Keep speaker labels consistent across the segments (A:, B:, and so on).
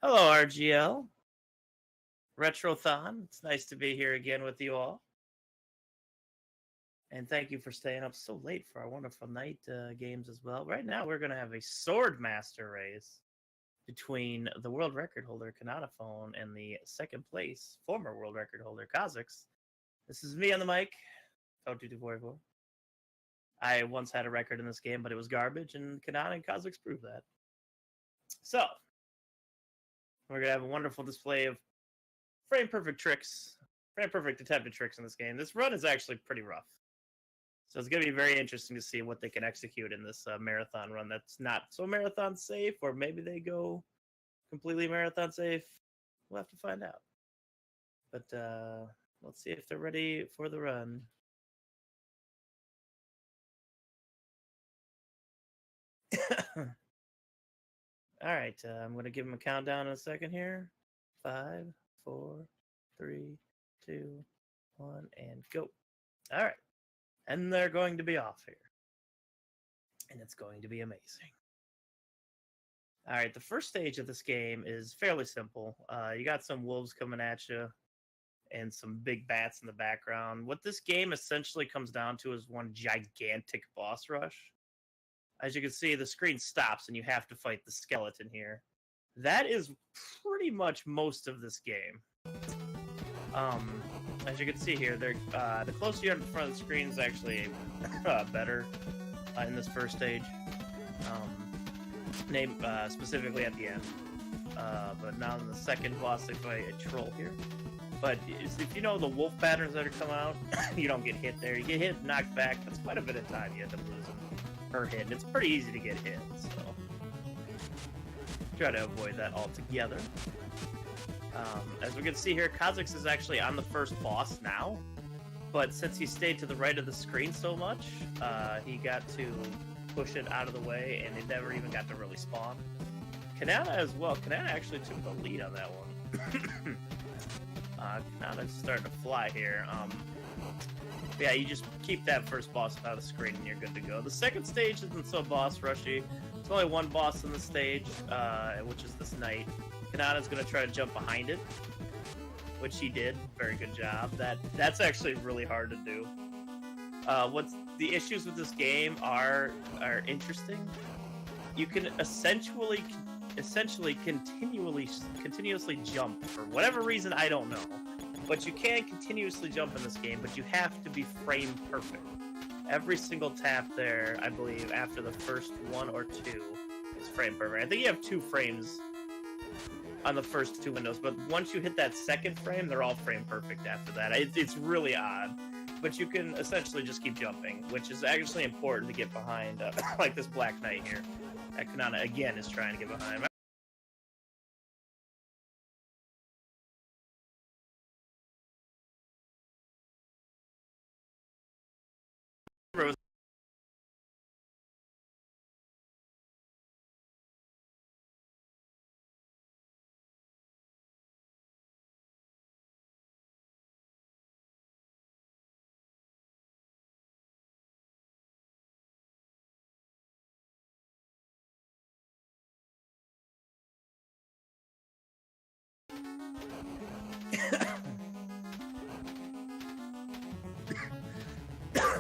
A: Hello, RGL. Retrothon. It's nice to be here again with you all. And thank you for staying up so late for our wonderful night games as well. Right now, we're going to have a sword master race between the world record holder, khananaphone, and the second place former world record holder, k0zzx. This is me on the mic, k0zzx. I once had a record in this game, but it was garbage, and Kanana and k0zzx proved that. So, we're going to have a wonderful display of frame-perfect tricks, frame-perfect attempted tricks in this game. This run is actually pretty rough. So it's going to be very interesting to see what they can execute in this marathon run that's not so marathon safe, or maybe they go completely marathon safe. We'll have to find out. But let's see if they're ready for the run. All right, I'm going to give them a countdown in a second here. 5, 4, 3, 2, 1, and go. All right. And they're going to be off here. And it's going to be amazing. All right, the first stage of this game is fairly simple. You got some wolves coming at you and some big bats in the background. What this game essentially comes down to is one gigantic boss rush. As you can see, the screen stops and you have to fight the skeleton here. That is pretty much most of this game. As you can see here, the closer you are to the front of the screen is actually better in this first stage. Specifically at the end. But now in the second boss, they fight a troll here. But if you know the wolf patterns that are coming out, you don't get hit there. You get hit, knocked back. That's quite a bit of time you end up losing per hit. And it's pretty easy to get hit, so try to avoid that altogether. As we can see here, k0zzx is actually on the first boss now, but since he stayed to the right of the screen so much, he got to push it out of the way, and it never even got to really spawn. Kanana as well. Kanana actually took the lead on that one. Kanana's starting to fly here. Yeah, you just keep that first boss out of the screen, and you're good to go. The second stage isn't so boss rushy. There's only one boss in the stage, which is this knight. Kanana's going to try to jump behind it, which he did. Very good job. That's actually really hard to do. What's the issues with this game are interesting. You can essentially continuously jump for whatever reason, I don't know. But you can continuously jump in this game, but you have to be frame perfect. Every single tap there, I believe, after the first 1 or 2 is frame perfect. I think you have 2 frames on the first 2 windows, but once you hit that second frame, they're all frame perfect after that. It's really odd, but you can essentially just keep jumping, which is actually important to get behind, like this Black Knight here. That Kanana, again, is trying to get behind.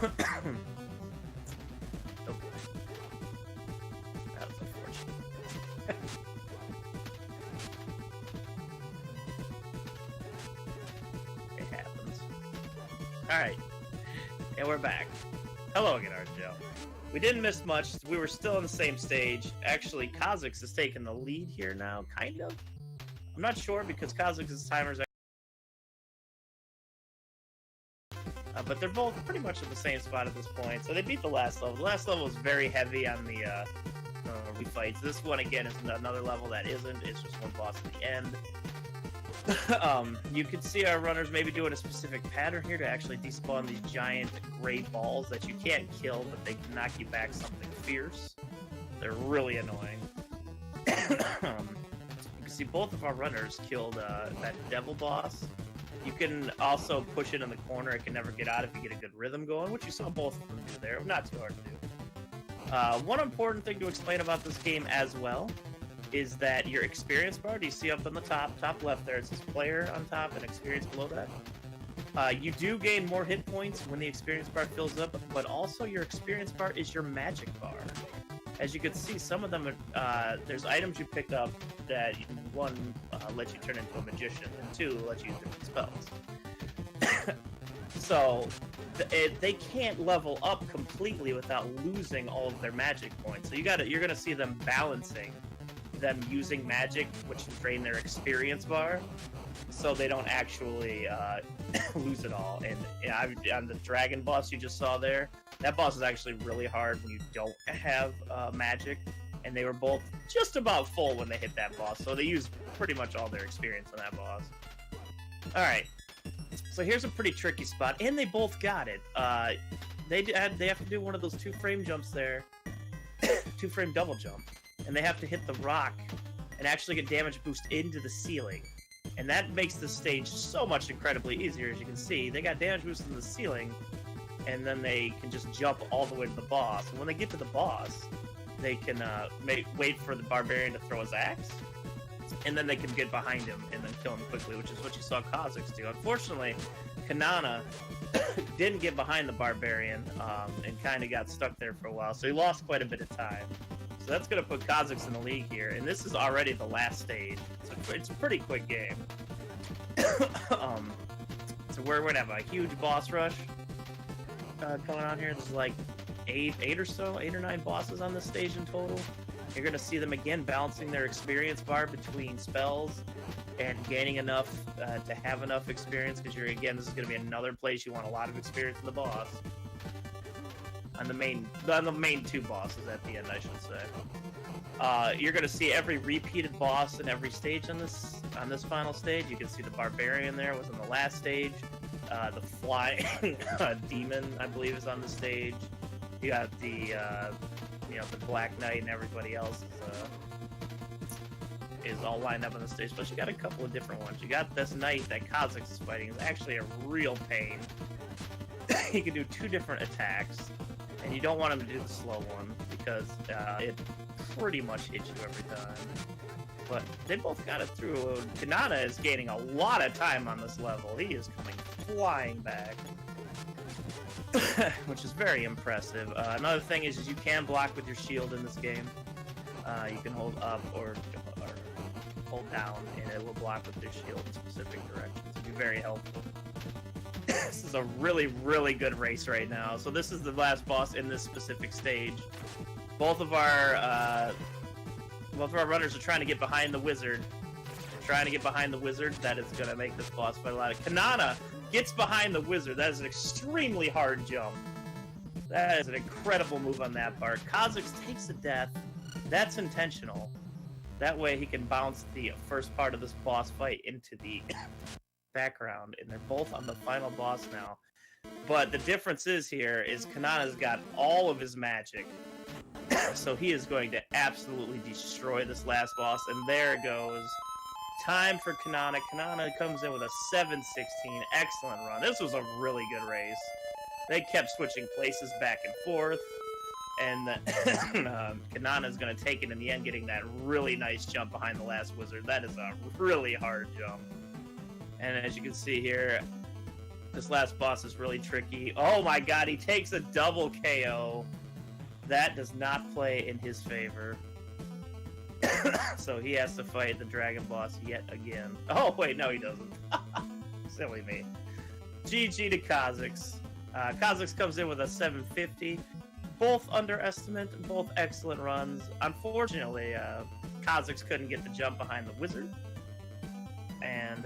A: Oh, that was unfortunate. It happens. Alright. And we're back. Hello again, RGL. We didn't miss much. We were still on the same stage. Actually, k0zzx is taking the lead here now, kind of. I'm not sure because k0zzx's timers are... but they're both pretty much at the same spot at this point. So they beat the last level. The last level was very heavy on the refights. This one, again, is another level that isn't. It's just one boss at the end. You can see our runners maybe doing a specific pattern here to actually despawn these giant gray balls that you can't kill, but they can knock you back something fierce. They're really annoying. You can see both of our runners killed that devil boss. You can also push it in the corner. It can never get out if you get a good rhythm going, which you saw both of them do there. Not too hard to do. One important thing to explain about this game as well is that your experience bar, do you see up on the top left there, it says player on top and experience below that? You do gain more hit points when the experience bar fills up, but also your experience bar is your magic bar. As you can see, some of them, there's items you pick up that, one, let you turn into a magician, and two, let you use different spells. So, they can't level up completely without losing all of their magic points. So you're gonna see them balancing them using magic, which drain their experience bar, so they don't actually lose it all. And on the dragon boss you just saw there, that boss is actually really hard when you don't have magic, and they were both just about full when they hit that boss, so they used pretty much all their experience on that boss. Alright, so here's a pretty tricky spot, and they both got it. They have to do one of those 2-frame jumps there, 2-frame double jump, and they have to hit the rock and actually get damage boost into the ceiling. And that makes the stage so much incredibly easier. As you can see, they got damage boost in the ceiling, and then they can just jump all the way to the boss. And when they get to the boss, they can wait for the barbarian to throw his axe, and then they can get behind him and then kill him quickly, which is what you saw Kha'Zix do. Unfortunately, Khanana didn't get behind the barbarian and kind of got stuck there for a while, so he lost quite a bit of time. So that's going to put Kha'Zix in the lead here, and this is already the last stage. It's a pretty quick game. So we're going to have a huge boss rush coming on here. There's like eight or 9 bosses on this stage in total. You're going to see them again balancing their experience bar between spells and gaining enough to have enough experience, because this is going to be another place you want a lot of experience in the boss. On the main 2 bosses at the end, I should say. You're going to see every repeated boss in every stage on this final stage. You can see the barbarian there was in the last stage. The flying demon, I believe, is on the stage. You got the the Black Knight, and everybody else is all lined up on the stage. But you got a couple of different ones. You got this knight that Kha'Zix is fighting. Is actually a real pain. He can do 2 different attacks. And you don't want him to do the slow one, because it pretty much hits you every time. But they both got it through. Khanana is gaining a lot of time on this level. He is coming flying back, which is very impressive. Another thing is you can block with your shield in this game. You can hold up or hold down, and it will block with your shield in specific directions. It'll be very helpful. This is a really, really good race right now. So this is the last boss in this specific stage. Both of our runners are trying to get behind the wizard. That is going to make this boss fight a lot. Khanana gets behind the wizard. That is an extremely hard jump. That is an incredible move on that part. Kha'Zix takes a death. That's intentional. That way he can bounce the first part of this boss fight into the background, and they're both on the final boss now. But the difference is Khanana's got all of his magic, so he is going to absolutely destroy this last boss. And there it goes. Time for Khanana. Khanana comes in with a 7-16. Excellent run. This was a really good race. They kept switching places back and forth, and Khanana is going to take it in the end, getting that really nice jump behind the last wizard. That is a really hard jump. And as you can see here, this last boss is really tricky. Oh my god, he takes a double KO. That does not play in his favor. So he has to fight the dragon boss yet again. Oh wait, no he doesn't. Silly me. GG to Kha'Zix. Kha'Zix comes in with a 750. Both underestimate, both excellent runs. Unfortunately, Kha'Zix couldn't get the jump behind the wizard. And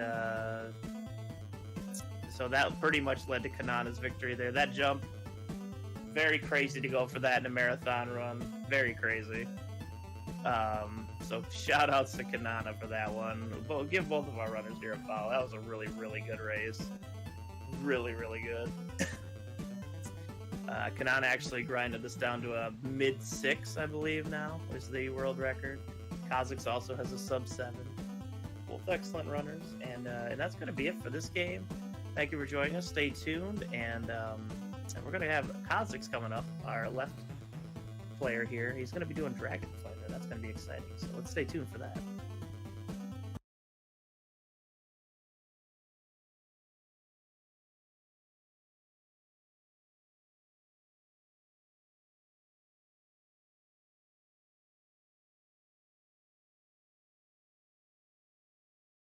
A: so that pretty much led to Khanana's victory there. That jump, very crazy to go for that in a marathon run. Very crazy. So shout outs to Khanana for that one. We'll give both of our runners here a follow. That was a really, really good race. Really, really good. Khanana actually grinded this down to a mid-6, I believe now, is the world record. Kha'Zix also has a sub-7. Both excellent runners, and that's going to be it for this game. Thank you for joining us. Stay tuned, and we're going to have Kha'Zix coming up, our left player here. He's going to be doing Dragon Fighter. That's going to be exciting. So let's stay tuned for that.